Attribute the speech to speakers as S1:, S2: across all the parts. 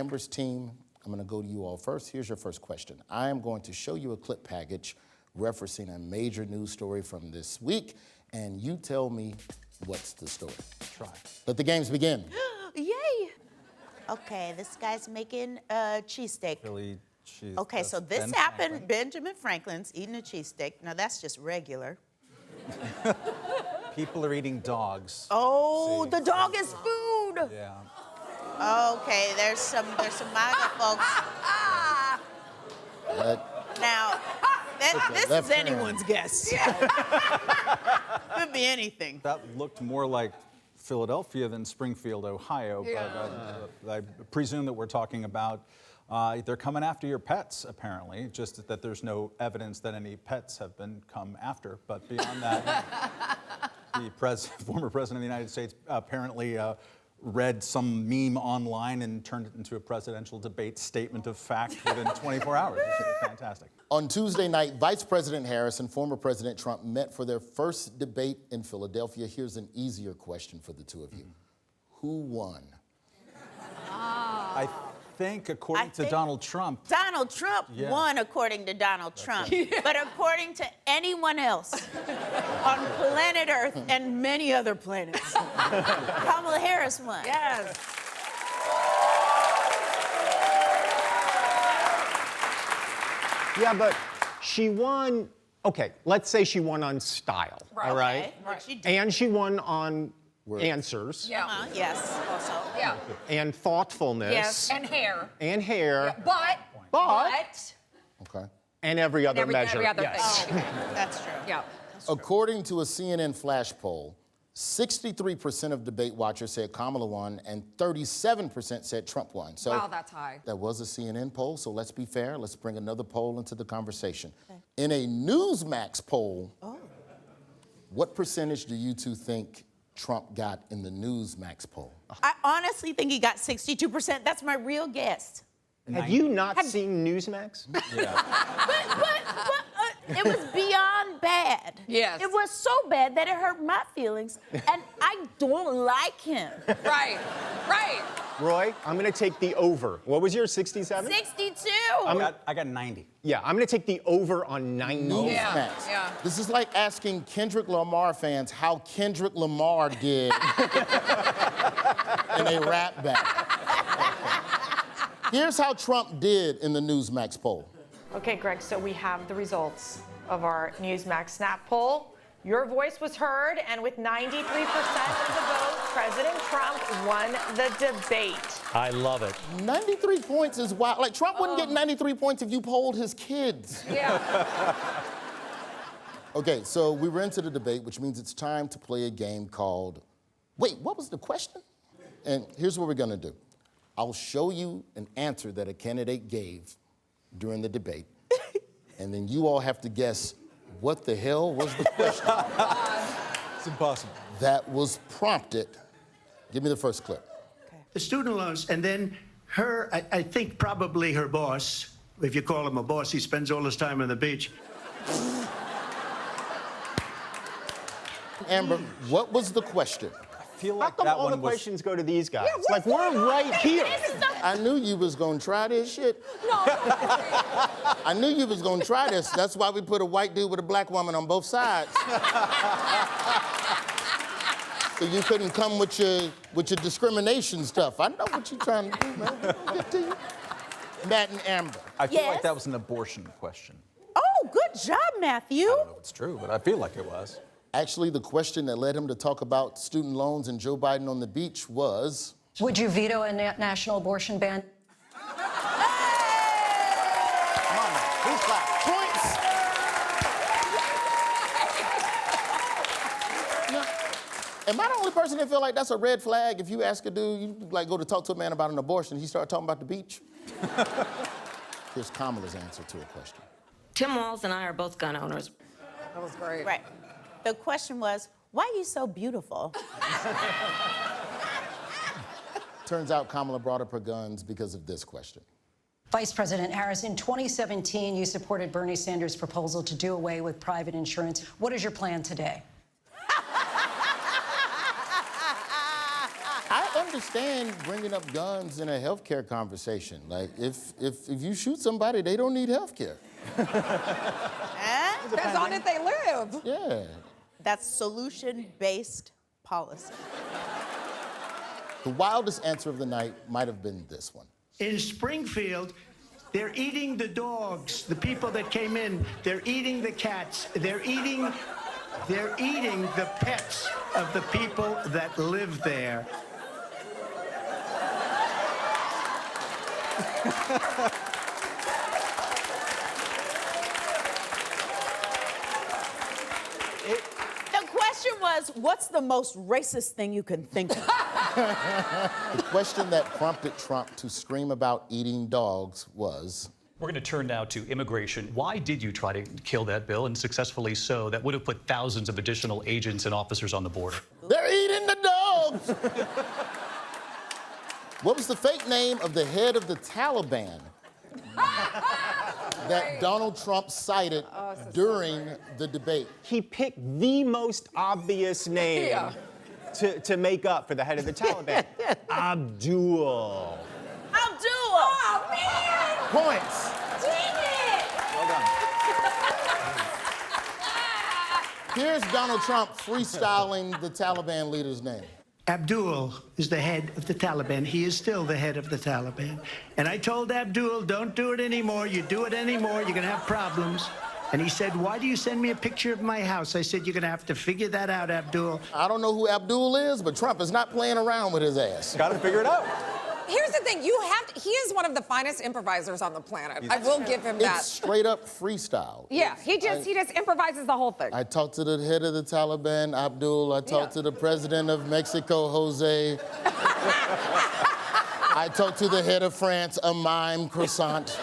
S1: Amber's team, I'm going to go to you all first. Here's your first question. I am going to show you a clip package referencing a major news story from this week, and you tell me what's the story.
S2: Try.
S1: Let the games begin.
S3: Yay! Okay, this guy's making a cheesesteak.
S2: Philly cheese.
S3: Okay, so this
S2: Ben
S3: happened.
S2: Franklin.
S3: Benjamin Franklin's eating a cheesesteak. Now that's just regular.
S2: People are eating dogs.
S3: Oh,
S2: See?
S3: the dog is food.
S2: Yeah.
S3: Okay, there's some MAGA folks. Now, this
S1: left
S3: is
S1: hand.
S3: anyone's guess. Could be anything.
S2: That looked more like Philadelphia than Springfield, Ohio.
S4: Yeah.
S2: But I presume that we're talking about they're coming after your pets, apparently, just that there's no evidence that any pets have been come after. But beyond that, the former president of the United States apparently read some meme online and turned it into a presidential debate statement of fact within 24 hours. This is fantastic.
S1: On Tuesday night, Vice President Harris and former President Trump met for their first debate in Philadelphia. Here's an easier question for the two of you. Who won?
S2: I think, according to Donald Trump,
S3: Donald Trump won according to Donald Trump. But according to anyone else on planet Earth and many other planets, Kamala Harris won.
S4: Yes.
S5: Yeah, but she won, okay, let's say she won on style, all right?
S3: Okay, what she did.
S5: And she won on answers
S4: Yeah.
S3: Yes, also.
S4: Yeah.
S5: and thoughtfulness
S4: Yes. And hair.
S5: and hair
S4: But.
S1: Okay.
S5: and every other measure.
S4: Every other
S5: yes.
S4: thing.
S3: That's true.
S4: Yeah.
S1: According to a CNN flash poll, 63% of debate watchers said Kamala won and 37% said Trump won. So
S4: Wow, that's high.
S1: that was a CNN poll, so let's be fair. Let's bring another poll into the conversation. Okay. In a Newsmax poll, what percentage do you two think Trump got in the Newsmax poll?
S3: I honestly think he got 62%. That's my real guess.
S5: Have you not seen Newsmax?
S3: But it was beyond bad.
S4: Yes.
S3: It was so bad that it hurt my feelings, and I don't like him.
S4: Right. Right.
S5: Roy, I'm going to take the over. What was yours, 67?
S3: 62.
S2: I got 90.
S5: Yeah, I'm going to take the over on 90.
S1: Newsmax.
S4: Yeah.
S1: This is like asking Kendrick Lamar fans how Kendrick Lamar did in a rap battle. Here's how Trump did in the Newsmax poll.
S6: Okay, Greg, so we have the results of our Newsmax Snap poll. Your voice was heard, and with 93% of the vote, President Trump won the debate.
S5: I love it.
S1: 93 points is wild. Like, Trump wouldn't get 93 points if you polled his kids.
S4: Yeah.
S1: Okay, so we were into the debate, which means it's time to play a game called, wait, what was the question? And here's what we're gonna do. I'll show you an answer that a candidate gave during the debate, and then you all have to guess what the hell was the question
S2: It's impossible.
S1: that was prompted. Give me the first clip.
S7: The student loans, and then I think probably her boss, if you call him a boss, he spends all his time on the beach.
S1: Amber, what was the question?
S2: I feel
S5: How
S2: like
S5: come
S2: that
S5: all the
S2: one was.
S5: questions go to these guys?
S3: Yeah,
S5: Like, we're right here.
S1: I knew you was gonna try this shit. I knew you was gonna try this. That's why we put a white dude with a black woman on both sides. So you couldn't come with your discrimination stuff. I know what you're trying to do, man. I'll get to you. Matt and Amber.
S2: I feel like
S3: Yes.
S2: that was an abortion question.
S3: Oh, good job, Matthew.
S2: I don't know if it's true, but I feel like it was.
S1: Actually, the question that led him to talk about student loans and Joe Biden on the beach was,
S8: Would you veto a national abortion ban?
S1: come on, man. Who's clapping? Points. Am I the only person that feel like that's a red flag? If you ask a dude, you like go to talk to a man about an abortion, he start talking about the beach? Here's Kamala's answer to a question.
S9: Tim Walz and I are both gun owners.
S4: That was great.
S3: Right. The question was, why are you so beautiful?
S1: Turns out Kamala brought up her guns because of this question.
S8: Vice President Harris, in 2017, you supported Bernie Sanders' proposal to do away with private insurance. What is your plan today?
S1: I understand bringing up guns in a healthcare conversation. Like, if you shoot somebody, they don't need healthcare.
S4: Depends on if they live.
S1: Yeah.
S3: That's solution-based policy.
S1: The wildest answer of the night might have been this one.
S7: In Springfield, they're eating the dogs. The people that came in, they're eating the cats. They're eating the pets of the people that live there.
S3: The question was, what's the most racist thing you can think of?
S1: The question that prompted Trump to scream about eating dogs was...
S10: We're going to turn now to immigration. Why did you try to kill that bill, and successfully so, that would have put thousands of additional agents and officers on the border?
S1: They're eating the dogs! What was the fake name of the head of the Taliban that Donald Trump cited during the debate?
S5: He picked the most obvious name to make up for the head of the Taliban. Abdul.
S3: Abdul! Oh, man!
S1: Points.
S3: Dang it!
S2: Well done.
S1: Here's Donald Trump freestyling the Taliban leader's name.
S7: Abdul is the head of the Taliban. He is still the head of the Taliban. And I told Abdul, don't do it anymore. You do it anymore, you're going to have problems. And he said, why do you send me a picture of my house? I said, you're going to have to figure that out, Abdul.
S1: I don't know who Abdul is, but Trump is not playing around with his ass.
S2: Got to figure it out.
S4: Here's the thing, he is one of the finest improvisers on the planet. I will give him that.
S1: It's straight up freestyle.
S4: Yeah, he just improvises the whole thing.
S1: I talked to the head of the Taliban, Abdul. I talked to the president of Mexico, Jose. I talked to the head of France, a mime croissant.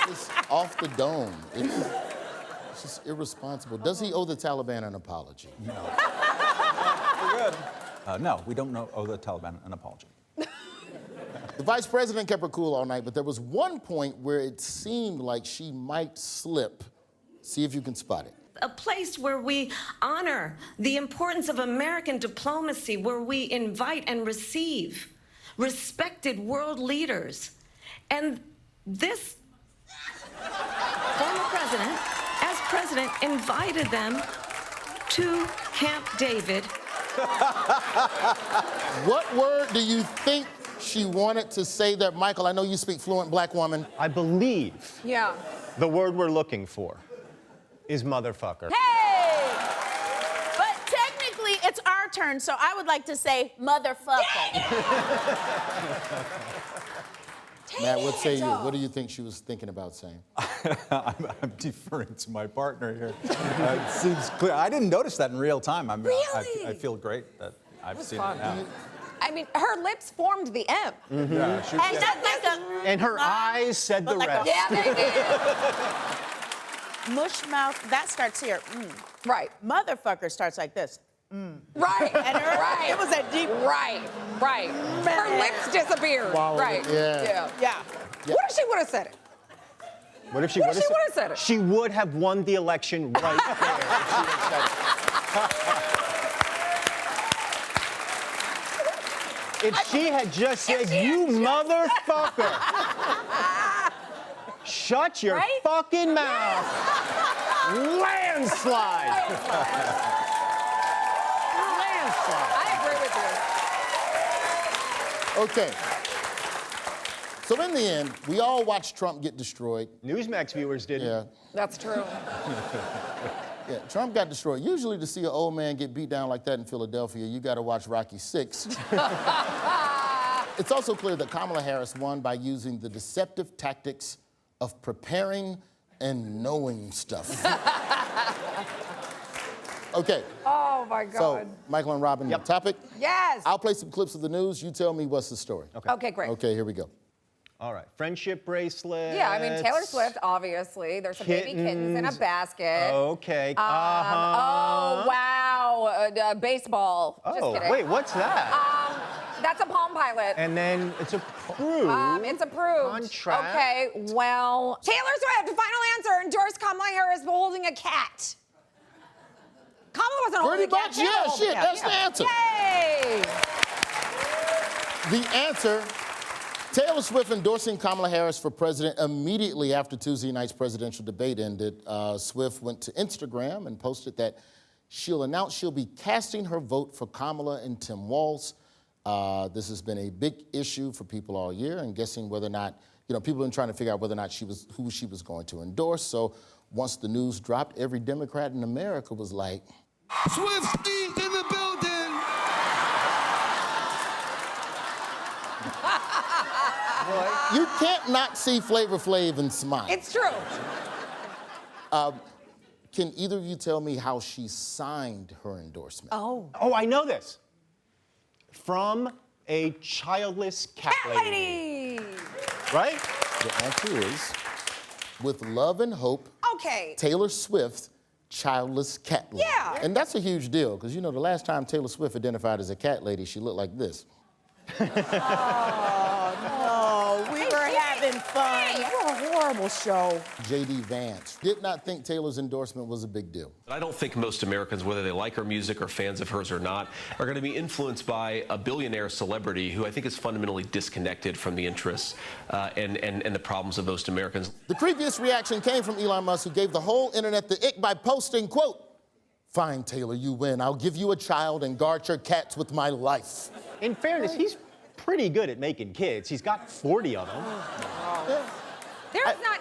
S1: It's off the dome. It's just irresponsible. Does he owe the Taliban an apology?
S2: No. We're good. No, we don't owe the Taliban an apology.
S1: The vice president kept her cool all night, but there was one point where it seemed like she might slip. See if you can spot it.
S9: A place where we honor the importance of American diplomacy, where we invite and receive respected world leaders. And this former president, as president, invited them to Camp David.
S1: What word do you think she wanted to say there? Michael, I know you speak fluent black woman.
S5: I believe the word we're looking for is motherfucker.
S3: Hey! But technically, it's our turn, so I would like to say motherfucker.
S1: Matt, what say you? What do you think she was thinking about saying?
S2: I'm deferring to my partner here. It seems clear. I didn't notice that in real time.
S4: Really?
S2: I feel great that I've seen it now.
S4: I mean, her lips formed the M.
S2: Mm-hmm. Yeah, she
S3: And not like a...
S5: And her eyes said the rest.
S4: Yeah, they did.
S3: Mush mouth, that starts here.
S4: Right.
S3: Motherfucker starts like this.
S4: Right.
S3: And her, it was a deep...
S4: Right. Her lips disappeared.
S1: Swallowed
S4: Right.
S1: it, yeah.
S3: Yeah.
S4: What if she would have said it?
S5: What if she
S4: What
S5: would
S4: if she
S5: have
S4: would've said it?
S5: She would have won the election right there if she would have said it. If she had just said, you motherfucker, shut your fucking mouth. Landslide.
S4: I agree with you.
S1: Okay. So in the end, we all watched Trump get destroyed.
S5: Newsmax viewers didn't.
S1: Yeah.
S4: That's true.
S1: Yeah, Trump got destroyed. Usually to see an old man get beat down like that in Philadelphia, you got to watch Rocky VI. It's also clear that Kamala Harris won by using the deceptive tactics of preparing and knowing stuff. Okay.
S4: Oh, my God.
S1: So, Michael and Robin, topic?
S4: Yes.
S1: I'll play some clips of the news. You tell me what's the story.
S4: Okay, great.
S1: Okay, here we go.
S5: All right, friendship bracelets.
S4: Yeah, I mean, Taylor Swift, obviously. There's some baby kittens in a basket.
S5: Okay.
S4: Oh, wow. Baseball. Just kidding.
S5: Wait, what's that?
S4: That's a Palm Pilot.
S5: And then it's approved.
S4: It's approved.
S5: Contract.
S4: Okay, well, Taylor Swift, final answer, endorsed Kamala Harris for holding a cat. Kamala wasn't holding
S1: Pretty
S4: a cat.
S1: much,
S4: Taylor
S1: yeah,
S4: held the
S1: shit,
S4: cat.
S1: that's the answer.
S4: Yay! Hey!
S1: The answer, Taylor Swift endorsing Kamala Harris for president immediately after Tuesday night's presidential debate ended. Swift went to Instagram and posted that she'll announce she'll be casting her vote for Kamala and Tim Walz. This has been a big issue for people all year and guessing whether or not, people have been trying to figure out whether or not who she was going to endorse. So once the news dropped, every Democrat in America was like,
S11: Swiftie in the building!
S1: You can't not see Flavor Flav and smile.
S4: It's true.
S1: Can either of you tell me how she signed her endorsement?
S4: Oh.
S5: Oh, I know this. From a childless cat
S4: Lady!
S5: Right?
S1: The answer is, with love and hope,
S4: Okay.
S1: Taylor Swift, childless cat lady.
S4: Yeah.
S1: And that's a huge deal, because the last time Taylor Swift identified as a cat lady, she looked like this.
S3: Oh, we were having fun. What a horrible show.
S1: J.D. Vance did not think Taylor's endorsement was a big deal.
S12: I don't think most Americans, whether they like her music or fans of hers or not, are going to be influenced by a billionaire celebrity who I think is fundamentally disconnected from the interests and the problems of most Americans.
S1: The creepiest reaction came from Elon Musk, who gave the whole internet the ick by posting, quote, "Fine, Taylor, you win. I'll give you a child and guard your cats with my life."
S5: In fairness, he's pretty good at making kids. He's got 40 of them.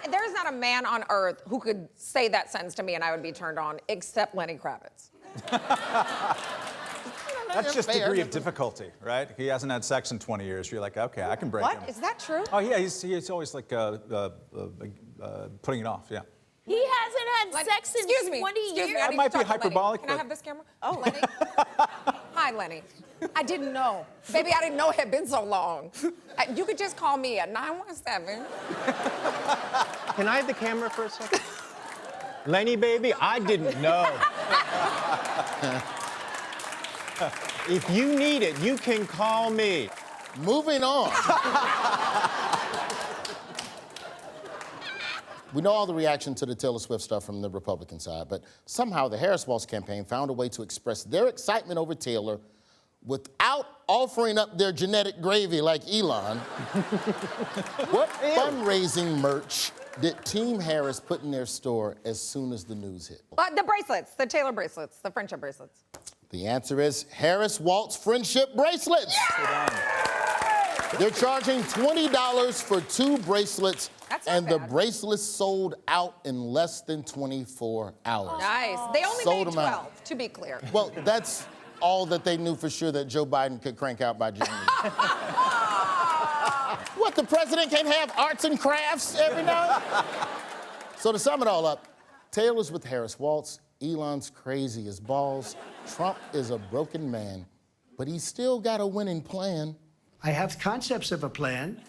S4: There's not a man on earth who could say that sentence to me and I would be turned on, except Lenny Kravitz.
S2: That's just
S1: fair.
S2: degree of difficulty, right? He hasn't had sex in 20 years. You're like, okay, I can break him.
S4: What? Is that true?
S2: Oh, yeah, he's always like putting it off, yeah.
S3: He hasn't had sex in 20 years.
S2: That might be hyperbolic,
S4: Can I
S2: but-
S4: have this camera? Oh, Lenny. Hi, Lenny. I didn't know. Baby, I didn't know it had been so long. You could just call me at 917.
S5: Can I have the camera for a second? Lenny, baby, I didn't know. If you need it, you can call me.
S1: Moving on. We know all the reaction to the Taylor Swift stuff from the Republican side, but somehow the Harris-Walz campaign found a way to express their excitement over Taylor without offering up their genetic gravy like Elon. What fundraising merch did Team Harris put in their store as soon as the news hit?
S4: The bracelets, the Taylor bracelets, the friendship bracelets.
S1: The answer is Harris-Walz friendship bracelets. They're charging $20 for 2 bracelets,
S4: That's not
S1: and the
S4: bad.
S1: bracelets sold out in less than 24 hours.
S4: Nice. They only
S1: Sold
S4: made
S1: 'em out.
S4: 12, to be clear.
S1: Well, that's all that they knew for sure that Joe Biden could crank out by January. What, the president can't have arts and crafts every now and then? So to sum it all up, Taylor's with Harris-Walz, Elon's crazy as balls, Trump is a broken man, but he's still got a winning plan.
S7: I have concepts of a plan.